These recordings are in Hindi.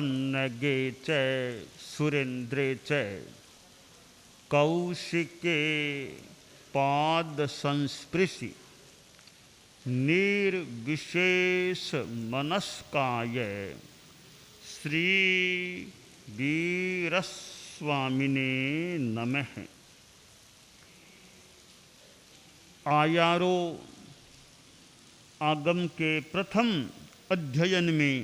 पन्नगे च सुरेंद्रे च कौशिके पाद संस्पृशि निर्विशेष मनस्काय श्री वीरस्वामिने नमः। आयारो आगम के प्रथम अध्ययन में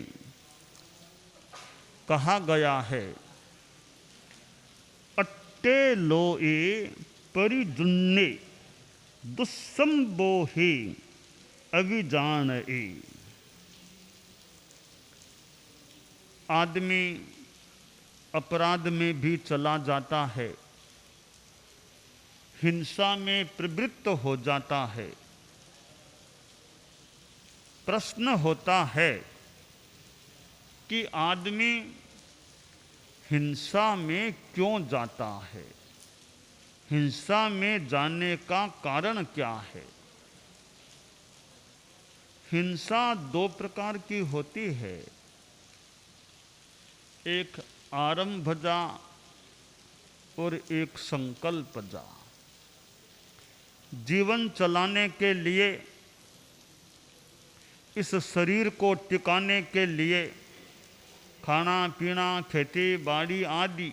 कहा गया है, अट्टे लोए परिजुन्ने दुस्संबोहे अभिजान ए। आदमी अपराध में भी चला जाता है, हिंसा में प्रवृत्त हो जाता है। प्रश्न होता है कि आदमी हिंसा में क्यों जाता है, हिंसा में जाने का कारण क्या है। हिंसा दो प्रकार की होती है, एक आरंभजा और एक संकल्पजा। जीवन चलाने के लिए, इस शरीर को टिकाने के लिए खाना पीना, खेती बाड़ी आदि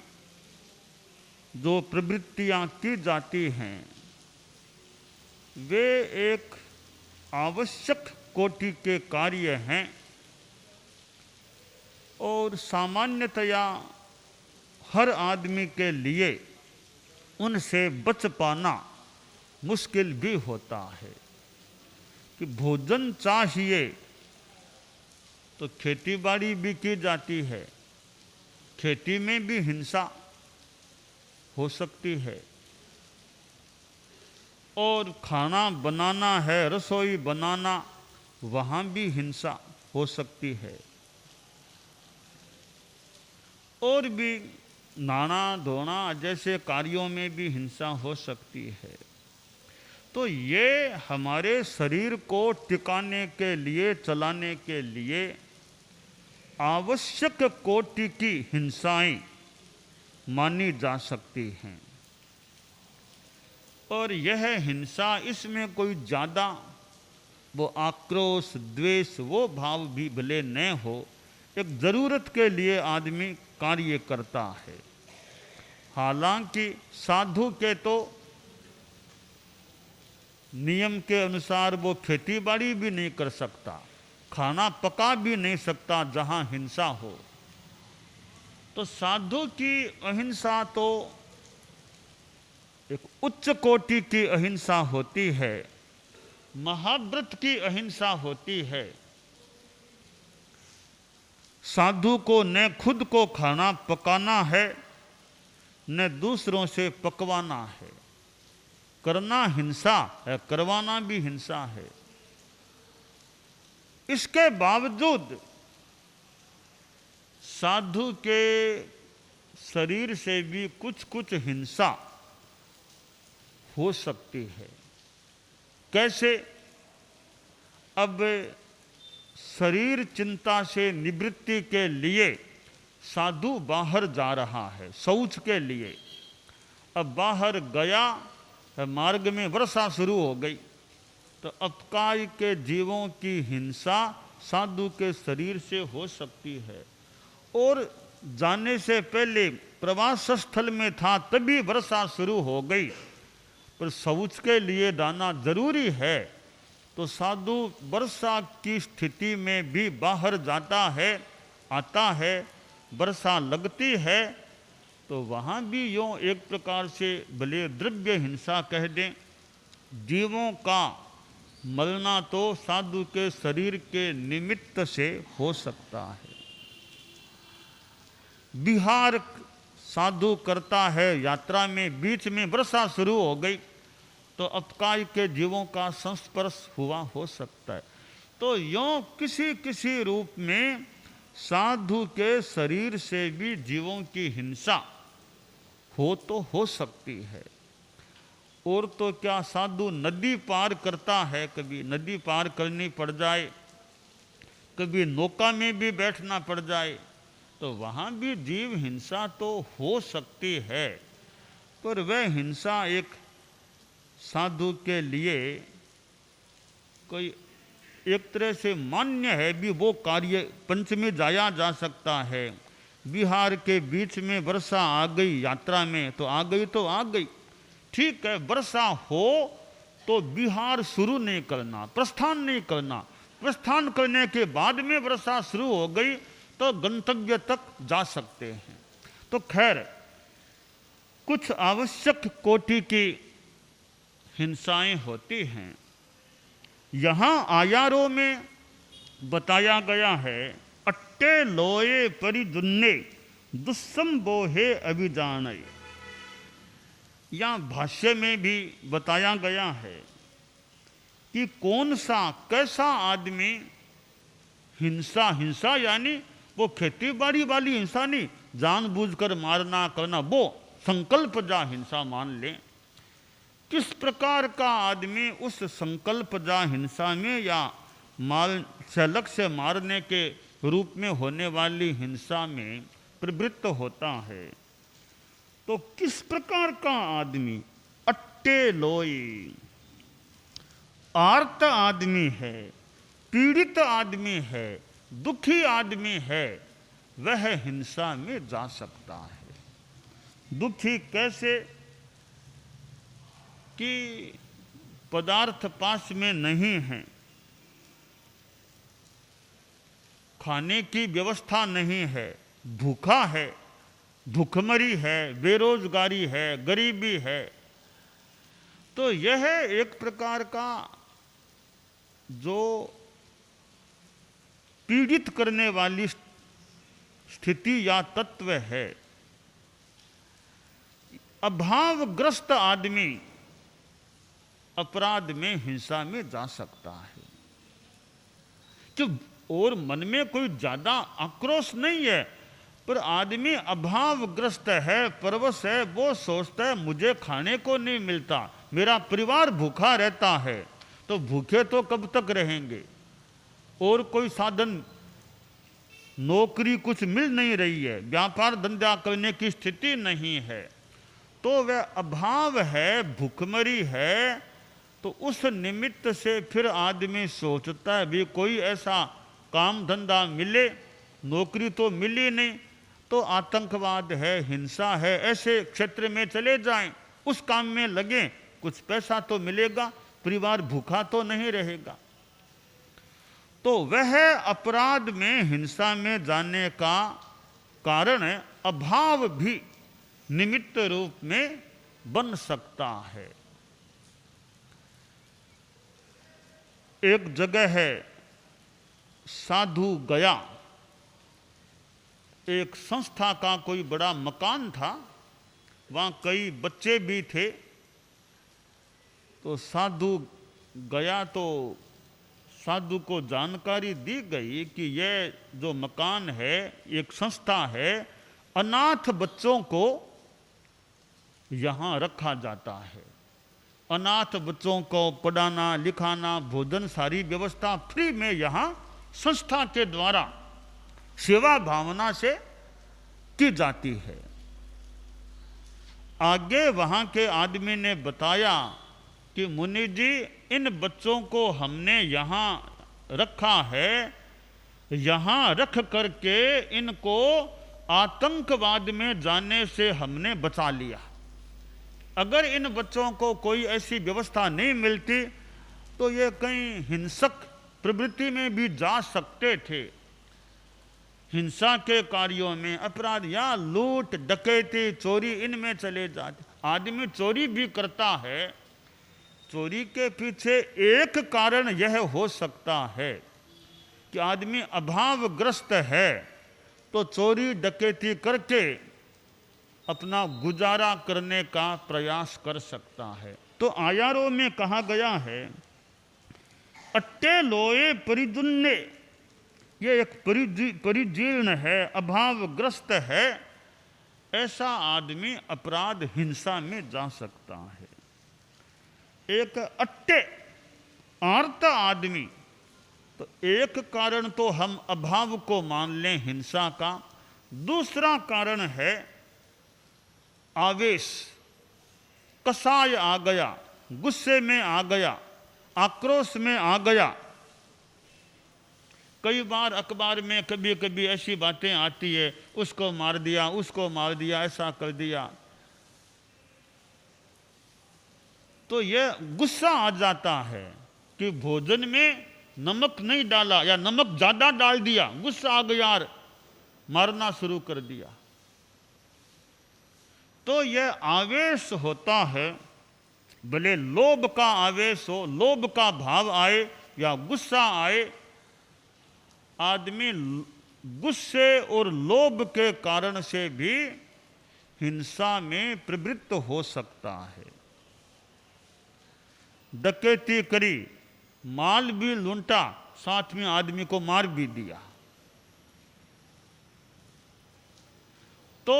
जो प्रवृत्तियां की जाती हैं, वे एक आवश्यक कोटि के कार्य हैं और सामान्यतया हर आदमी के लिए उनसे बच पाना मुश्किल भी होता है। कि भोजन चाहिए तो खेती बाड़ी भी की जाती है, खेती में भी हिंसा हो सकती है, और खाना बनाना है, रसोई बनाना, वहाँ भी हिंसा हो सकती है, और भी नाना धोना जैसे कार्यों में भी हिंसा हो सकती है। तो ये हमारे शरीर को टिकाने के लिए, चलाने के लिए आवश्यक कोटि की हिंसाएं मानी जा सकती हैं। और यह हिंसा, इसमें कोई ज़्यादा वो आक्रोश, द्वेष, वो भाव भी भले न हो, एक ज़रूरत के लिए आदमी कार्य करता है। हालांकि साधु के तो नियम के अनुसार वो खेती बाड़ी भी नहीं कर सकता, खाना पका भी नहीं सकता जहाँ हिंसा हो। तो साधु की अहिंसा तो एक उच्च कोटि की अहिंसा होती है, महाव्रत की अहिंसा होती है। साधु को न खुद को खाना पकाना है, न दूसरों से पकवाना है। करना हिंसा है, करवाना भी हिंसा है। इसके बावजूद साधु के शरीर से भी कुछ कुछ हिंसा हो सकती है। कैसे? अब शरीर चिंता से निवृत्ति के लिए साधु बाहर जा रहा है, शौच के लिए। अब बाहर गया, मार्ग में वर्षा शुरू हो गई, तो अपकाय के जीवों की हिंसा साधु के शरीर से हो सकती है। और जाने से पहले प्रवास स्थल में था, तभी वर्षा शुरू हो गई, पर शौच के लिए जाना जरूरी है। तो साधु वर्षा की स्थिति में भी बाहर जाता है, आता है, वर्षा लगती है, तो वहाँ भी यूँ एक प्रकार से भले द्रव्य हिंसा कह दें। जीवों का मरना तो साधु के शरीर के निमित्त से हो सकता है। विहार साधु करता है, यात्रा में बीच में वर्षा शुरू हो गई, तो अपकाय के जीवों का संस्पर्श हुआ हो सकता है। तो यूँ किसी किसी रूप में साधु के शरीर से भी जीवों की हिंसा हो सकती है। और तो क्या, साधु नदी पार करता है, कभी नदी पार करनी पड़ जाए, कभी नौका में भी बैठना पड़ जाए, तो तो वहाँ भी जीव हिंसा तो हो सकती है, पर वह हिंसा एक साधु के लिए कोई एक तरह से मान्य है भी। वो कार्य पंचमी जाया जा सकता है। बिहार के बीच में वर्षा आ गई यात्रा में, तो आ गई तो आ गई, ठीक है। वर्षा हो तो बिहार शुरू नहीं करना, प्रस्थान नहीं करना। प्रस्थान करने के बाद में वर्षा शुरू हो गई तो गंतव्य तक जा सकते हैं। तो खैर, कुछ आवश्यक कोटि की हिंसाएं होती हैं। यहाँ आयारों में बताया गया है, अट्टे लोए परिदुन्ने दुस्संबोहे अभिजानय। या भाष्य में भी बताया गया है कि कौन सा कैसा आदमी हिंसा यानी वो खेती बाड़ी वाली हिंसा नहीं, जानबूझकर मारना करना, वो संकल्प जा हिंसा मान ले। किस प्रकार का आदमी उस संकल्प जा हिंसा में या माल से लक्ष्य मारने के रूप में होने वाली हिंसा में प्रवृत्त होता है, तो किस प्रकार का आदमी अट्टे लोई, आर्त आदमी है, पीड़ित आदमी है, दुखी आदमी है, वह हिंसा में जा सकता है। दुखी कैसे कि पदार्थ पास में नहीं है, खाने की व्यवस्था नहीं है, भूखा है, भूखमरी है, बेरोजगारी है, गरीबी है, तो यह एक प्रकार का जो पीड़ित करने वाली स्थिति या तत्व है। अभावग्रस्त आदमी अपराध में हिंसा में जा सकता है, जो और मन में कोई ज्यादा आक्रोश नहीं है, पर आदमी अभावग्रस्त है, परवश है, वो सोचता है मुझे खाने को नहीं मिलता, मेरा परिवार भूखा रहता है, तो भूखे तो कब तक रहेंगे, और कोई साधन नौकरी कुछ मिल नहीं रही है, व्यापार धंधा करने की स्थिति नहीं है, तो वह अभाव है, भूखमरी है। तो उस निमित्त से फिर आदमी सोचता है भी कोई ऐसा काम धंधा मिले, नौकरी तो मिली नहीं, तो आतंकवाद है, हिंसा है, ऐसे क्षेत्र में चले जाएं, उस काम में लगें, कुछ पैसा तो मिलेगा, परिवार भूखा तो नहीं रहेगा। तो वह अपराध में हिंसा में जाने का कारण अभाव भी निमित्त रूप में बन सकता है। एक जगह है, साधु गया, एक संस्था का कोई बड़ा मकान था, वहाँ कई बच्चे भी थे। तो साधु गया तो साधु को जानकारी दी गई कि यह जो मकान है एक संस्था है, अनाथ बच्चों को यहाँ रखा जाता है। अनाथ बच्चों को पढ़ाना लिखाना भोजन सारी व्यवस्था फ्री में यहाँ संस्था के द्वारा सेवा भावना से की जाती है। आगे वहाँ के आदमी ने बताया कि मुनि जी, इन बच्चों को हमने यहाँ रखा है, यहाँ रख करके इनको आतंकवाद में जाने से हमने बचा लिया। अगर इन बच्चों को कोई ऐसी व्यवस्था नहीं मिलती तो ये कहीं हिंसक प्रवृत्ति में भी जा सकते थे, हिंसा के कार्यों में, अपराध या लूट डकैती चोरी इनमें चले जाते। आदमी चोरी भी करता है, चोरी के पीछे एक कारण यह हो सकता है कि आदमी अभावग्रस्त है, तो चोरी डकैती करके अपना गुजारा करने का प्रयास कर सकता है। तो आयारों में कहा गया है, अट्टे लोए परिदुन्ने, ये एक परिजीर्ण है, अभावग्रस्त है, ऐसा आदमी अपराध हिंसा में जा सकता है। एक अट्टे आर्त आदमी, तो एक कारण तो हम अभाव को मान लें हिंसा का, दूसरा कारण है आवेश, कसाय आ गया, गुस्से में आ गया, आक्रोश में आ गया। कई बार अखबार में कभी कभी ऐसी बातें आती है, उसको मार दिया, उसको मार दिया, ऐसा कर दिया, तो यह गुस्सा आ जाता है कि भोजन में नमक नहीं डाला या नमक ज्यादा डाल दिया, गुस्सा आ गया यार, मारना शुरू कर दिया। तो यह आवेश होता है, भले लोभ का आवेश हो, लोभ का भाव आए या गुस्सा आए, आदमी गुस्से और लोभ के कारण से भी हिंसा में प्रवृत्त हो सकता है। डकैती करी, माल भी लूंटा, साथ में आदमी को मार भी दिया। तो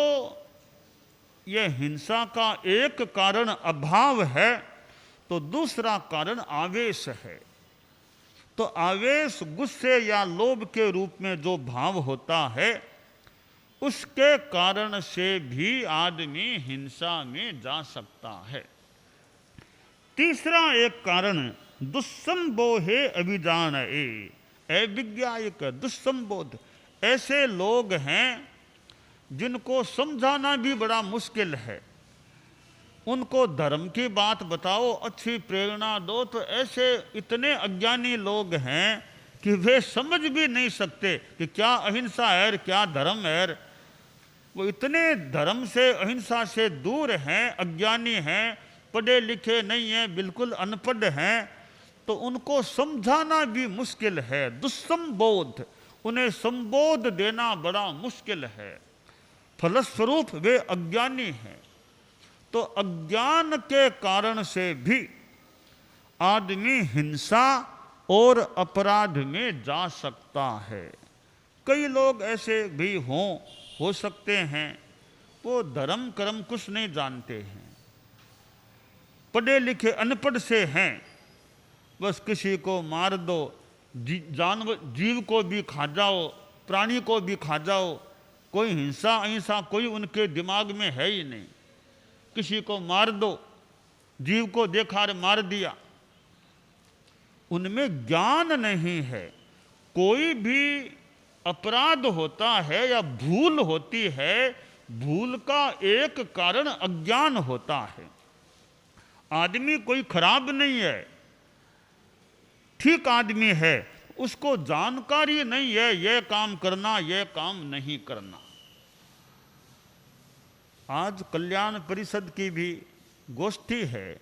यह हिंसा का एक कारण अभाव है, तो दूसरा कारण आवेश है। तो आवेश गुस्से या लोभ के रूप में जो भाव होता है, उसके कारण से भी आदमी हिंसा में जा सकता है। तीसरा एक कारण दुस्संबोधे अभिजान, अविज्ञायक दुस्संबोध। ऐसे लोग हैं जिनको समझाना भी बड़ा मुश्किल है। उनको धर्म की बात बताओ, अच्छी प्रेरणा दो, तो ऐसे इतने अज्ञानी लोग हैं कि वे समझ भी नहीं सकते कि क्या अहिंसा है, क्या धर्म है। वो इतने धर्म से, अहिंसा से दूर हैं, अज्ञानी हैं, पढ़े लिखे नहीं हैं, बिल्कुल अनपढ़ हैं, तो उनको समझाना भी मुश्किल है। दुस्संबोध, उन्हें संबोध देना बड़ा मुश्किल है, फलस्वरूप वे अज्ञानी हैं। तो अज्ञान के कारण से भी आदमी हिंसा और अपराध में जा सकता है। कई लोग ऐसे भी हो सकते हैं, वो धर्म कर्म कुछ नहीं जानते हैं, पढ़े लिखे अनपढ़ से हैं, बस किसी को मार दो, जानवर जीव को भी खा जाओ, प्राणी को भी खा जाओ, कोई हिंसा अहिंसा कोई उनके दिमाग में है ही नहीं। किसी को मार दो, जीव को देखा मार दिया, उनमें ज्ञान नहीं है। कोई भी अपराध होता है या भूल होती है, भूल का एक कारण अज्ञान होता है। आदमी कोई खराब नहीं है, ठीक आदमी है, उसको जानकारी नहीं है यह काम करना, यह काम नहीं करना। आज कल्याण परिषद की भी गोष्ठी है,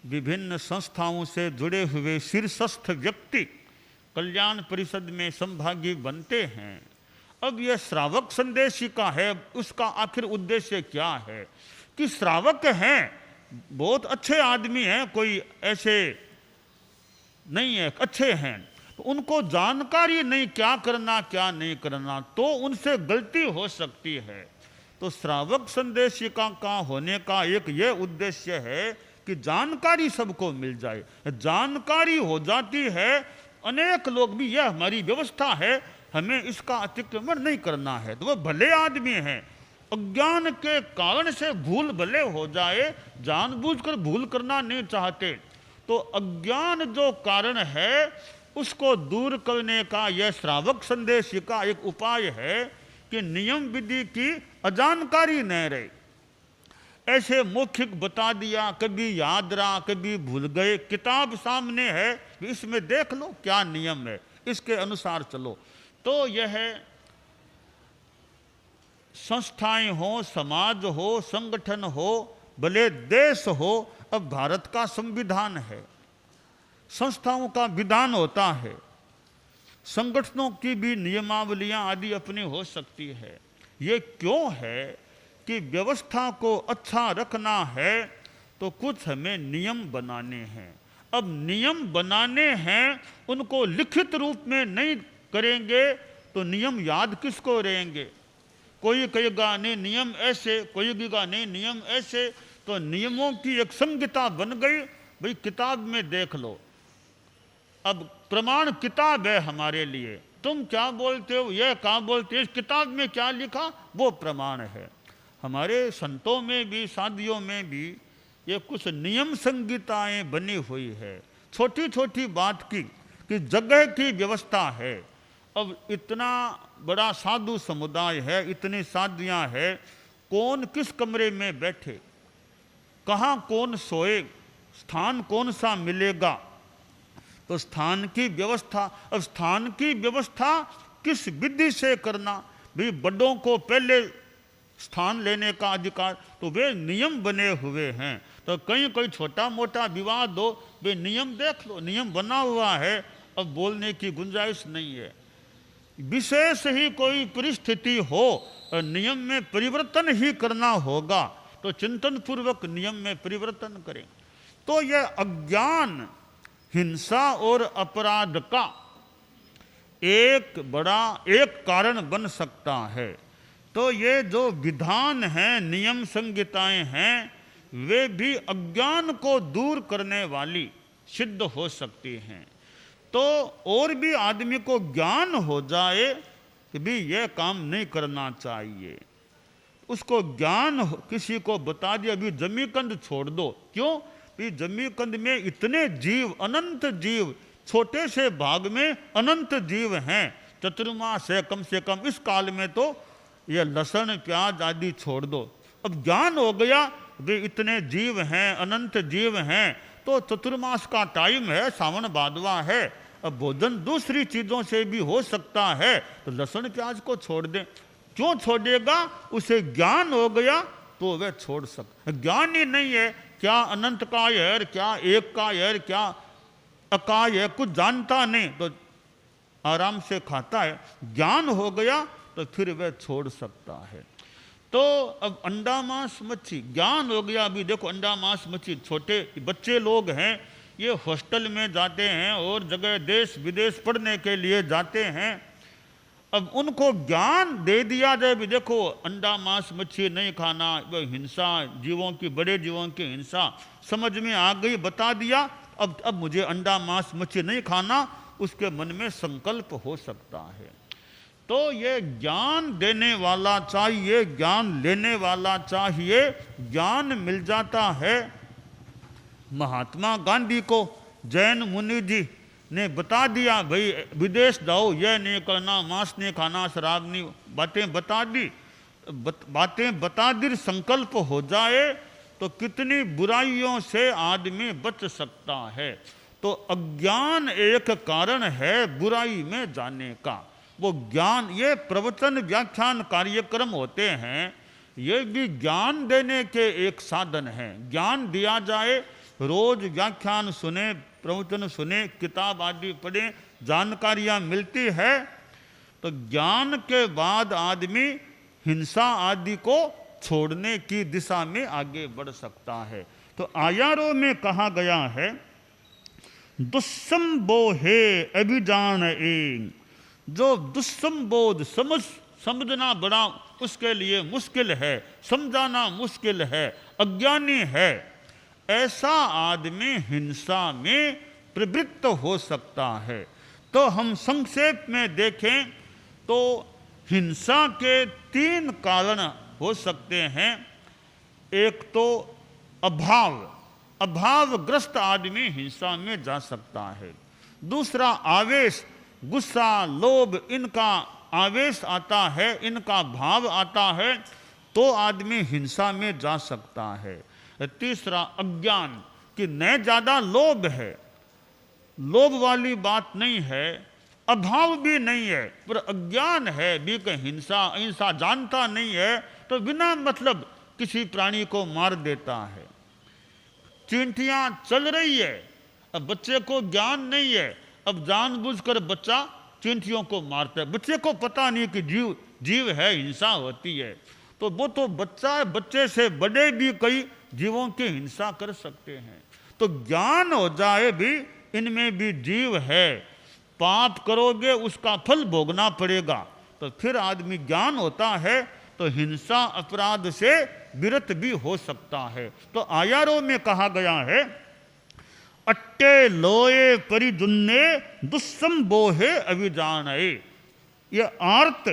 विभिन्न संस्थाओं से जुड़े हुए शीर्षस्थ व्यक्ति कल्याण परिषद में संभागी बनते हैं। अब यह श्रावक संदेशिका है, उसका आखिर उद्देश्य क्या है कि श्रावक हैं, बहुत अच्छे आदमी हैं, कोई ऐसे नहीं है, अच्छे हैं, तो उनको जानकारी नहीं क्या करना क्या नहीं करना, तो उनसे गलती हो सकती है। तो श्रावक संदेशिका का होने का एक यह उद्देश्य है कि जानकारी सबको मिल जाए। जानकारी हो जाती है, अनेक लोग भी यह हमारी व्यवस्था है, हमें इसका अतिक्रमण नहीं करना है, तो वह भले आदमी हैं। अज्ञान के कारण से भूल भले हो जाए, जानबूझकर भूल करना नहीं चाहते, तो अज्ञान जो कारण है उसको दूर करने का यह श्रावक संदेशिका एक उपाय है कि नियम विधि की अजानकारी न रहे। ऐसे मौखिक बता दिया, कभी याद रहा, कभी भूल गए, किताब सामने है, इसमें देख लो क्या नियम है, इसके अनुसार चलो। तो यह संस्थाएं हो, समाज हो, संगठन हो, भले देश हो, अब भारत का संविधान है, संस्थाओं का विधान होता है, संगठनों की भी नियमावलियां आदि अपनी हो सकती है। ये क्यों है कि व्यवस्था को अच्छा रखना है तो कुछ हमें नियम बनाने हैं। अब नियम बनाने हैं, उनको लिखित रूप में नहीं करेंगे तो नियम याद किसको रहेंगे। कोई कहेगा नहीं नियम ऐसे, कोई कहेगा नहीं नियम ऐसे, तो नियमों की एक संहिता बन गई। भाई किताब में देख लो, अब प्रमाण किताब है हमारे लिए, तुम क्या बोलते हो, यह क्या बोलते हो, इस किताब में क्या लिखा, वो प्रमाण है। हमारे संतों में भी, साधियों में भी ये कुछ नियम संहिताएं बनी हुई है, छोटी छोटी बात की, कि जगह की व्यवस्था है। अब इतना बड़ा साधु समुदाय है, इतनी साधियां हैं, कौन किस कमरे में बैठे, कहाँ कौन सोए, स्थान कौन सा मिलेगा, तो स्थान की व्यवस्था। अब स्थान की व्यवस्था किस विधि से करना, भी बड़ों को पहले स्थान लेने का अधिकार, तो वे नियम बने हुए हैं। तो कहीं कोई छोटा मोटा विवाद हो, वे नियम देख लो, नियम बना हुआ है, अब बोलने की गुंजाइश नहीं है। विशेष ही कोई परिस्थिति हो और नियम में परिवर्तन ही करना होगा, तो चिंतन पूर्वक नियम में परिवर्तन करें। तो यह अज्ञान हिंसा और अपराध का एक बड़ा एक कारण बन सकता है। तो ये जो विधान हैं, नियम संहिताएं हैं, वे भी अज्ञान को दूर करने वाली सिद्ध हो सकती हैं। तो और भी आदमी को ज्ञान हो जाए कि भी यह काम नहीं करना चाहिए, उसको ज्ञान किसी को बता दिया, अभी जमीकंद छोड़ दो। क्यों? कि जमीकंद में इतने जीव, अनंत जीव, छोटे से भाग में अनंत जीव हैं। चतुर्मास है कम से कम, इस काल में तो ये लहसुन प्याज आदि छोड़ दो। अब ज्ञान हो गया वे इतने जीव हैं, अनंत जीव हैं, तो चतुर्मास का टाइम है, सावन भादवा है, अब भोजन दूसरी चीजों से भी हो सकता है, तो लहसुन प्याज को छोड़ दे। क्यों छोड़ेगा? उसे ज्ञान हो गया तो वह छोड़ सकता। ज्ञान ही नहीं है, क्या अनंत काय है, क्या एक काय है, क्या अकाय है, कुछ जानता नहीं, तो आराम से खाता है। ज्ञान हो गया तो फिर वह छोड़ सकता है। तो अब अंडा मांस मच्छी, ज्ञान हो गया। अभी देखो अंडा मांस मच्छी, छोटे बच्चे लोग हैं, ये हॉस्टल में जाते हैं और जगह देश विदेश पढ़ने के लिए जाते हैं। अब उनको ज्ञान दे दिया जाए भी देखो अंडा मांस मच्छी नहीं खाना, वो हिंसा, जीवों की, बड़े जीवों की हिंसा समझ में आ गई, बता दिया, अब मुझे अंडा मांस मच्छी नहीं खाना, उसके मन में संकल्प हो सकता है। तो ये ज्ञान देने वाला चाहिए, ज्ञान लेने वाला चाहिए। ज्ञान मिल जाता है। महात्मा गांधी को जैन मुनि जी ने बता दिया, भाई विदेश जाओ, यह नहीं करना, मांस नहीं खाना, शराब नहीं, बातें बता दी, बातें बता दी, संकल्प हो जाए तो कितनी बुराइयों से आदमी बच सकता है। तो अज्ञान एक कारण है बुराई में जाने का। वो ज्ञान, ये प्रवचन व्याख्यान कार्यक्रम होते हैं, ये भी ज्ञान देने के एक साधन हैं। ज्ञान दिया जाए, रोज व्याख्यान सुने, प्रवचन सुने, किताब आदि पढ़े, जानकारियाँ मिलती है, तो ज्ञान के बाद आदमी हिंसा आदि को छोड़ने की दिशा में आगे बढ़ सकता है। तो आयारों में कहा गया है, दुस्संबोहे अभिजान ए, जो दुस्संबोध समझना बड़ा उसके लिए मुश्किल है, समझाना मुश्किल है, अज्ञानी है, ऐसा आदमी हिंसा में प्रवृत्त हो सकता है। तो हम संक्षेप में देखें तो हिंसा के 3 कारण हो सकते हैं। एक तो अभावग्रस्त आदमी हिंसा में जा सकता है। दूसरा आवेश, गुस्सा, लोभ, इनका आवेश आता है, इनका भाव आता है, तो आदमी हिंसा में जा सकता है। तीसरा अज्ञान, कि न ज्यादा लोभ है, लोभ वाली बात नहीं है, अभाव भी नहीं है, पर अज्ञान है भी, कि हिंसा जानता नहीं है, तो बिना मतलब किसी प्राणी को मार देता है। चींटियां चल रही है, अब बच्चे को ज्ञान नहीं है, अब जानबूझकर बच्चा चींटियों को मारता है। बच्चे को पता नहीं कि जीव है, हिंसा होती है, तो वो तो बच्चा है, बच्चे से बड़े भी कई जीवों की हिंसा कर सकते हैं। तो ज्ञान हो जाए भी इनमें भी जीव है, पाप करोगे उसका फल भोगना पड़ेगा, तो फिर आदमी ज्ञान होता है तो हिंसा अपराध से विरत भी हो सकता है। तो आयारों में कहा गया है, अट्टे लोए परिजुन्ने दुस्संबोहे अभिजानये, ये आर्त,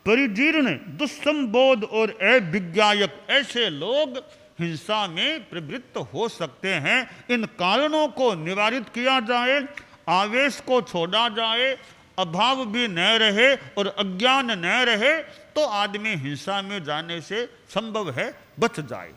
परिजीर्ण, दुस्संबोध और अविज्ञायक ऐसे लोग हिंसा में प्रवृत्त हो सकते हैं। इन कारणों को निवारित किया जाए, आवेश को छोड़ा जाए, अभाव भी न रहे और अज्ञान न रहे, तो आदमी हिंसा में जाने से संभव है बच जाए।